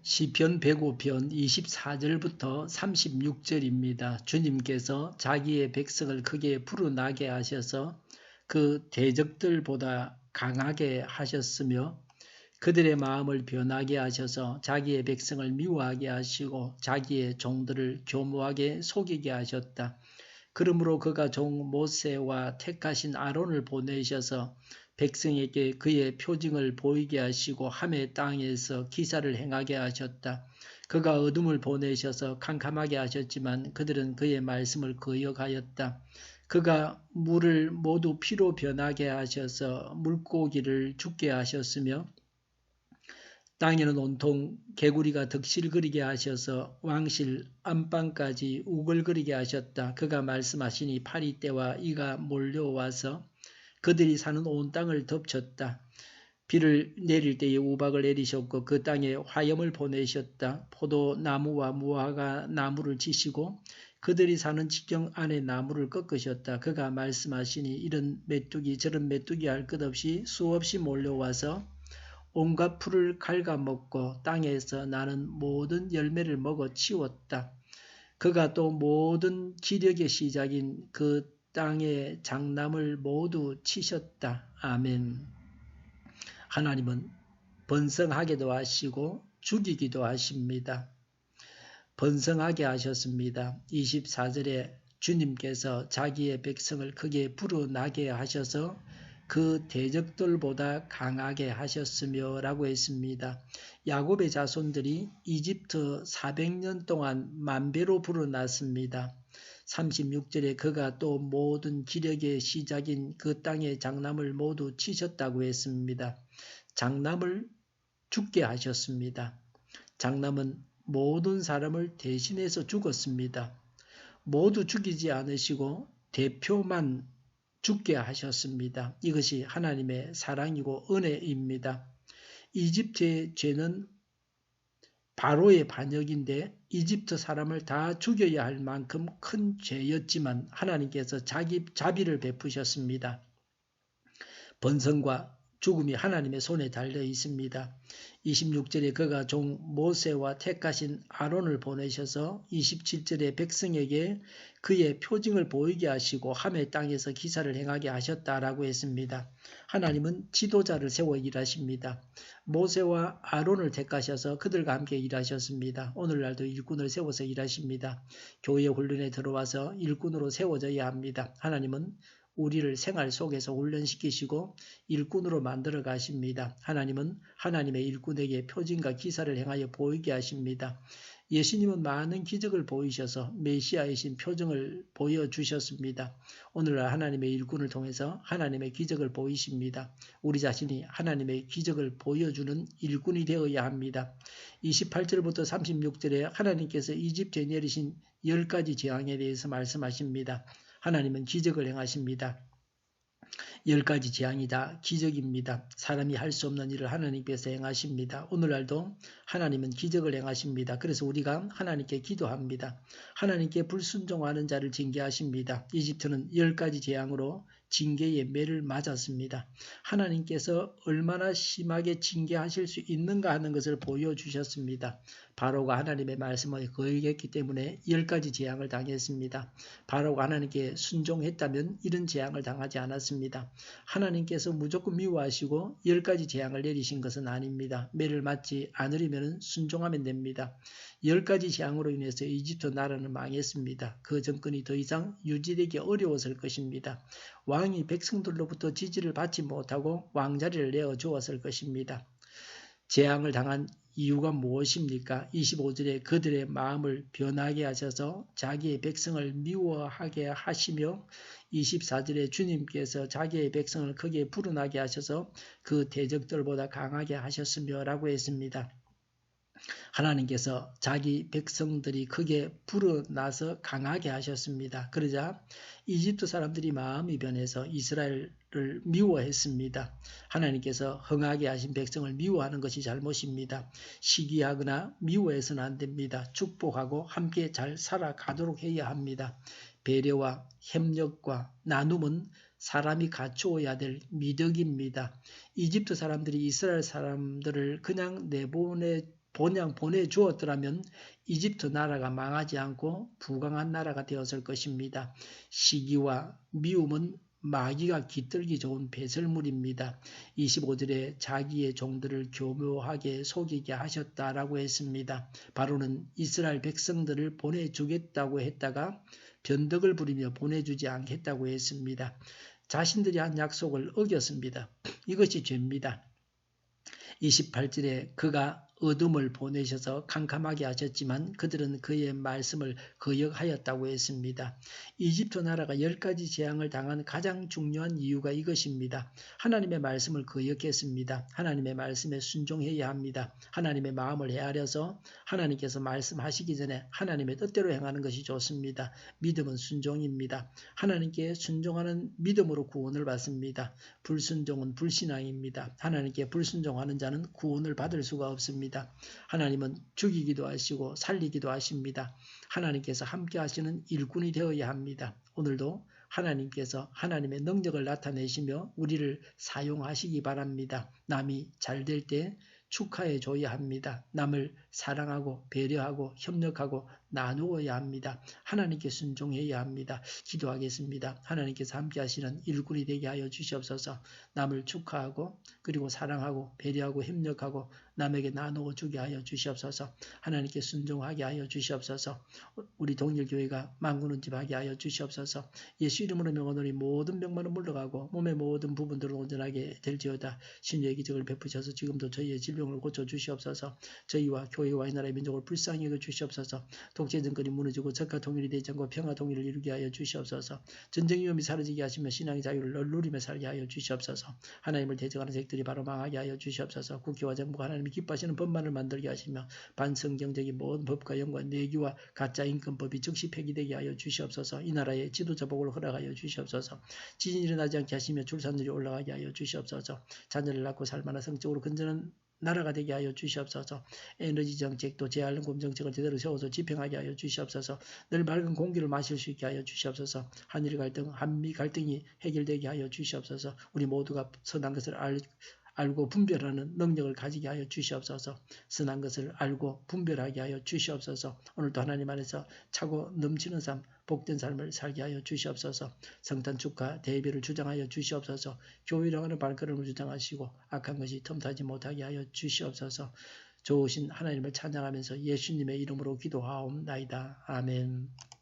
시편 105편 24절부터 36절입니다. 주님께서 자기의 백성을 크게 불어나게 하셔서 그 대적들보다 강하게 하셨으며 그들의 마음을 변하게 하셔서 자기의 백성을 미워하게 하시고 자기의 종들을 교묘하게 속이게 하셨다. 그러므로 그가 종 모세와 택하신 아론을 보내셔서 백성에게 그의 표징을 보이게 하시고 함의 땅에서 기사를 행하게 하셨다. 그가 어둠을 보내셔서 캄캄하게 하셨지만 그들은 그의 말씀을 거역하였다. 그가 물을 모두 피로 변하게 하셔서 물고기를 죽게 하셨으며 땅에는 온통 개구리가 득실거리게 하셔서 왕실 안방까지 우글거리게 하셨다. 그가 말씀하시니 파리떼와 이가 몰려와서 그들이 사는 온 땅을 덮쳤다. 비를 내릴 때에 우박을 내리셨고 그 땅에 화염을 보내셨다. 포도나무와 무화과 나무를 치시고 그들이 사는 지경 안에 나무를 꺾으셨다. 그가 말씀하시니 이런 메뚜기 저런 메뚜기 할 것 없이 수없이 몰려와서 온갖 풀을 갉아먹고 땅에서 나는 모든 열매를 먹어 치웠다. 그가 또 모든 기력의 시작인 그 땅의 장남을 모두 치셨다. 아멘. 하나님은 번성하게도 하시고 죽이기도 하십니다. 번성하게 하셨습니다. 24절에 주님께서 자기의 백성을 크게 불어나게 하셔서 그 대적들보다 강하게 하셨으며 라고 했습니다. 야곱의 자손들이 이집트 400년 동안 만배로 불어났습니다. 36절에 그가 또 모든 기력의 시작인 그 땅의 장남을 모두 치셨다고 했습니다. 장남을 죽게 하셨습니다. 장남은 모든 사람을 대신해서 죽었습니다. 모두 죽이지 않으시고 대표만 죽게 하셨습니다. 이것이 하나님의 사랑이고 은혜입니다. 이집트의 죄는 바로의 반역인데 이집트 사람을 다 죽여야 할 만큼 큰 죄였지만 하나님께서 자비를 베푸셨습니다. 번성과 죽음이 하나님의 손에 달려 있습니다. 26절에 그가 종 모세와 택하신 아론을 보내셔서 27절에 백성에게 그의 표징을 보이게 하시고 함의 땅에서 기사를 행하게 하셨다라고 했습니다. 하나님은 지도자를 세워 일하십니다. 모세와 아론을 택하셔서 그들과 함께 일하셨습니다. 오늘날도 일꾼을 세워서 일하십니다. 교회 훈련에 들어와서 일꾼으로 세워져야 합니다. 하나님은 우리를 생활 속에서 훈련시키시고 일꾼으로 만들어 가십니다. 하나님은 하나님의 일꾼에게 표징과 기사를 행하여 보이게 하십니다. 예수님은 많은 기적을 보이셔서 메시아이신 표징을 보여주셨습니다. 오늘날 하나님의 일꾼을 통해서 하나님의 기적을 보이십니다. 우리 자신이 하나님의 기적을 보여주는 일꾼이 되어야 합니다. 28절부터 36절에 하나님께서 이집트에 내리신 10가지 재앙에 대해서 말씀하십니다. 하나님은 기적을 행하십니다. 10가지 재앙이 다 기적입니다. 사람이 할 수 없는 일을 하나님께서 행하십니다. 오늘날도 하나님은 기적을 행하십니다. 그래서 우리가 하나님께 기도합니다. 하나님께 불순종하는 자를 징계하십니다. 이집트는 10가지 재앙으로 징계의 매를 맞았습니다. 하나님께서 얼마나 심하게 징계하실 수 있는가 하는 것을 보여주셨습니다. 바로가 하나님의 말씀을 거역했기 때문에 10가지 재앙을 당했습니다. 바로가 하나님께 순종했다면 이런 재앙을 당하지 않았습니다. 하나님께서 무조건 미워하시고 10가지 재앙을 내리신 것은 아닙니다. 매를 맞지 않으려면 순종하면 됩니다. 10가지 재앙으로 인해서 이집트 나라는 망했습니다. 그 정권이 더 이상 유지되기 어려웠을 것입니다. 왕이 백성들로부터 지지를 받지 못하고 왕자리를 내어주었을 것입니다. 재앙을 당한 이유가 무엇입니까? 25절에 그들의 마음을 변하게 하셔서 자기의 백성을 미워하게 하시며 24절에 주님께서 자기의 백성을 크게 불어나게 하셔서 그 대적들보다 강하게 하셨으며 라고 했습니다. 하나님께서 자기 백성들이 크게 불어나서 강하게 하셨습니다. 그러자 이집트 사람들이 마음이 변해서 이스라엘을 미워했습니다. 하나님께서 흥하게 하신 백성을 미워하는 것이 잘못입니다. 시기하거나 미워해서는 안 됩니다. 축복하고 함께 잘 살아가도록 해야 합니다. 배려와 협력과 나눔은 사람이 갖추어야 될 미덕입니다. 이집트 사람들이 이스라엘 사람들을 그냥 본향 보내주었더라면 이집트 나라가 망하지 않고 부강한 나라가 되었을 것입니다. 시기와 미움은 마귀가 깃들기 좋은 배설물입니다. 25절에 자기의 종들을 교묘하게 속이게 하셨다라고 했습니다. 바로는 이스라엘 백성들을 보내주겠다고 했다가 변덕을 부리며 보내주지 않겠다고 했습니다. 자신들이 한 약속을 어겼습니다. 이것이 죄입니다. 28절에 그가 어둠을 보내셔서 캄캄하게 하셨지만 그들은 그의 말씀을 거역하였다고 했습니다. 이집트 나라가 10가지 재앙을 당한 가장 중요한 이유가 이것입니다. 하나님의 말씀을 거역했습니다. 하나님의 말씀에 순종해야 합니다. 하나님의 마음을 헤아려서 하나님께서 말씀하시기 전에 하나님의 뜻대로 행하는 것이 좋습니다. 믿음은 순종입니다. 하나님께 순종하는 믿음으로 구원을 받습니다. 불순종은 불신앙입니다. 하나님께 불순종하는 자는 구원을 받을 수가 없습니다. 하나님은 죽이기도 하시고 살리기도 하십니다. 하나님께서 함께 하시는 일꾼이 되어야 합니다. 오늘도 하나님께서 하나님의 능력을 나타내시며 우리를 사용하시기 바랍니다. 남이 잘 될 때 축하해 줘야 합니다. 남을 사랑하고 배려하고 협력하고 나누어야 합니다. 하나님께 순종해야 합니다. 기도하겠습니다. 하나님께서 함께 하시는 일꾼이 되게 하여 주시옵소서. 남을 축하하고 그리고 사랑하고 배려하고 협력하고 남에게 나누어 주게 하여 주시옵소서. 하나님께 순종하게 하여 주시옵소서. 우리 동일교회가 만군은집하게 하여 주시옵소서. 예수 이름으로 명하노니 모든 병만은 물러가고 몸의 모든 부분들을 온전하게 될지어다. 신유의 기적을 베푸셔서 지금도 저희의 질병을 고쳐 주시옵소서. 저희와 교회와 이 나라의 민족을 불쌍히 여겨 주시옵소서. 독재 정권이 무너지고 적과 통일이 되지 않고 평화 통일을 이루게 하여 주시옵소서. 전쟁 위험이 사라지게 하시며 신앙의 자유를 누리며 살게 하여 주시옵소서. 하나님을 대적하는 색들이 바로 망하게 하여 주시옵소서. 국회와 정부가 하나님이 기뻐하시는 법만을 만들게 하시며 반성경적인 모든 법과 영과 내기와 가짜 인권법이 즉시 폐기되게 하여 주시옵소서. 이 나라의 지도자 복을 허락하여 주시옵소서. 지진이 일어나지 않게 하시며 출산율이 올라가게 하여 주시옵소서. 자녀를 낳고 살만한 성적으로 건전한 나라가 되게 하여 주시옵소서. 에너지 정책도 재활용금 정책을 제대로 세워서 집행하게 하여 주시옵소서. 늘 맑은 공기를 마실 수 있게 하여 주시옵소서. 한일 갈등, 한미 갈등이 해결되게 하여 주시옵소서. 우리 모두가 선한 것을 알고 분별하는 능력을 가지게 하여 주시옵소서. 선한 것을 알고 분별하게 하여 주시옵소서. 오늘도 하나님 안에서 차고 넘치는 삶, 복된 삶을 살게 하여 주시옵소서. 성탄 축하 대비를 주장하여 주시옵소서. 교회를 하는 발걸음을 주장하시고 악한 것이 틈타지 못하게 하여 주시옵소서. 좋으신 하나님을 찬양하면서 예수님의 이름으로 기도하옵나이다. 아멘.